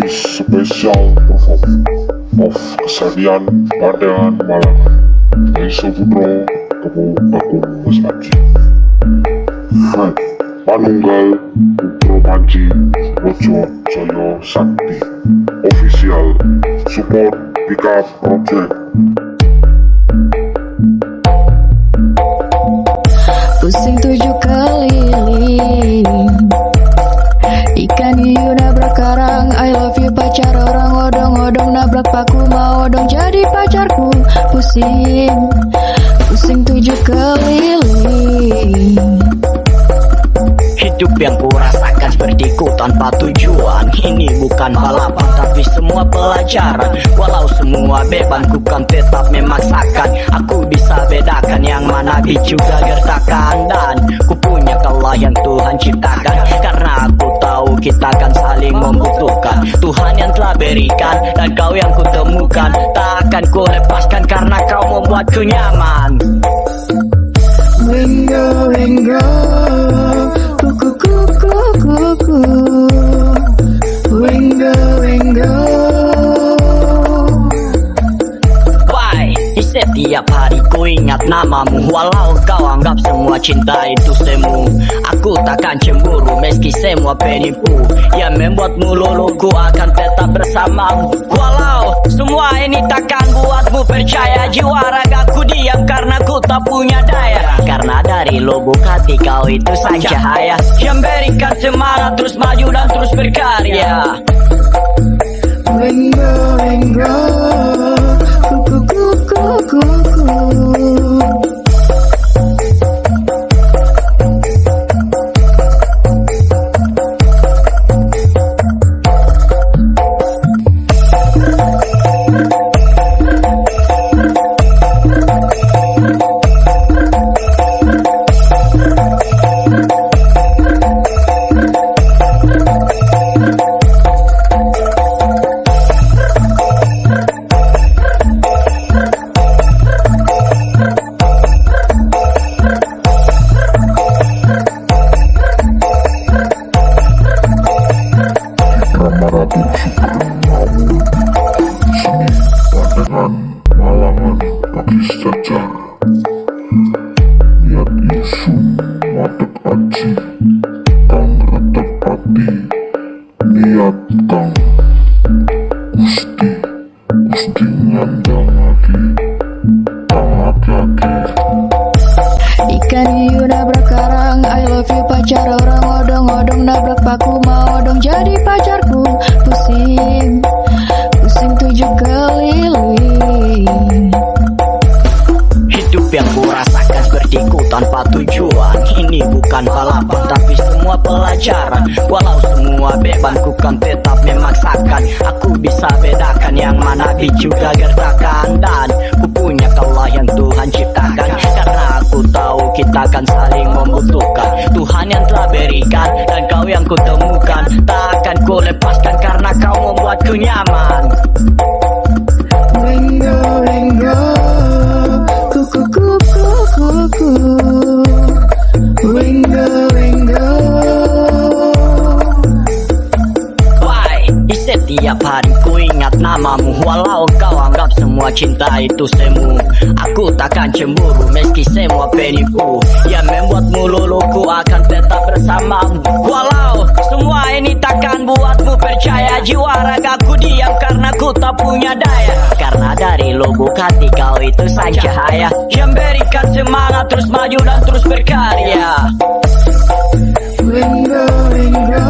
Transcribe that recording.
spesial perform of kesenian Pandean Malang dari Soputro Temu Agung Mas Aji. Panunggal Putro Panji Rojo Joyo Sakti Official Support Pika Project. Pusing 7 keliling, ikan hiu nabrak karang. I love you pacar orang, odong-odong nabrak paku, mau dong jadi pacarku. Pusing 7 keliling. Hidup yang kurasakan sepertiku tanpa tujuan. Ini bukan balapan tapi semua pelajaran. Walau semua beban ku kan tetap memaksakan. Aku bisa bedakan yang mana juga gertakan. Dan ku punya kaulah yang Tuhan ciptakan. Karena aku tahu kita akan saling membutuhkan. Tuhan yang telah berikan dan kau yang ku temukan. Tak akan ku lepaskan karena kau membuatku nyaman. Wingo, wingo, kuku, kuku, kuku. Wingo, wingo. Why? Di setiap hari ku ingat namamu. Walau kau anggap semua cinta itu semu, aku takkan cemburu meski semua penipu. Yang membuatmu luluh, ku akan tetap bersamamu. Walau semua ini takkan buatmu percaya. Jiwa ragaku diam karena ku tak punya daya. Karena dari lubuk hati kau itu sang cahaya yang berikan semangat terus maju dan terus berkarya. Wingo, wingo, kuku, kuku, kuku. Malangan bagi sejajar. Niat isu matek aji kang retep hati. Niat kang Gusti ngandang lagi kang laki-laki. Ikan hiu nabrak karang. I love you pacar orang, odong-odong nabrak paku, mau dong jadi pacarku. Pusing 7 keliling. Hidup yang kurasakan sepertiku tanpa tujuan. Ini bukan balapan tapi semua pelajaran. Walau semua beban ku kan tetap memaksakan. Aku bisa bedakan yang mana juga gertakan. Dan ku punya kaulah yang Tuhan ciptakan. Karena aku tahu kita akan saling membutuhkan. Tuhan yang telah berikan dan kau yang ku temukan. Tak akan ku lepaskan karena kau membuatku nyaman. Wingo, wingo, kuku, kuku, kuku. Wingo, wingo. Why? Di setiap hari ku ingat namamu. Walau kau anggap semua cinta itu semu, aku takkan cemburu meski semua penipu. Yang membuatmu luluh, ku akan tetap bersamamu. Walau semua ini takkan buatmu percaya. Jiwa ragaku diam karena ku tak punya daya. Karena dari lubuk hati kau itu sang cahaya yang berikan semangat terus maju dan terus berkarya. Wingo, wingo.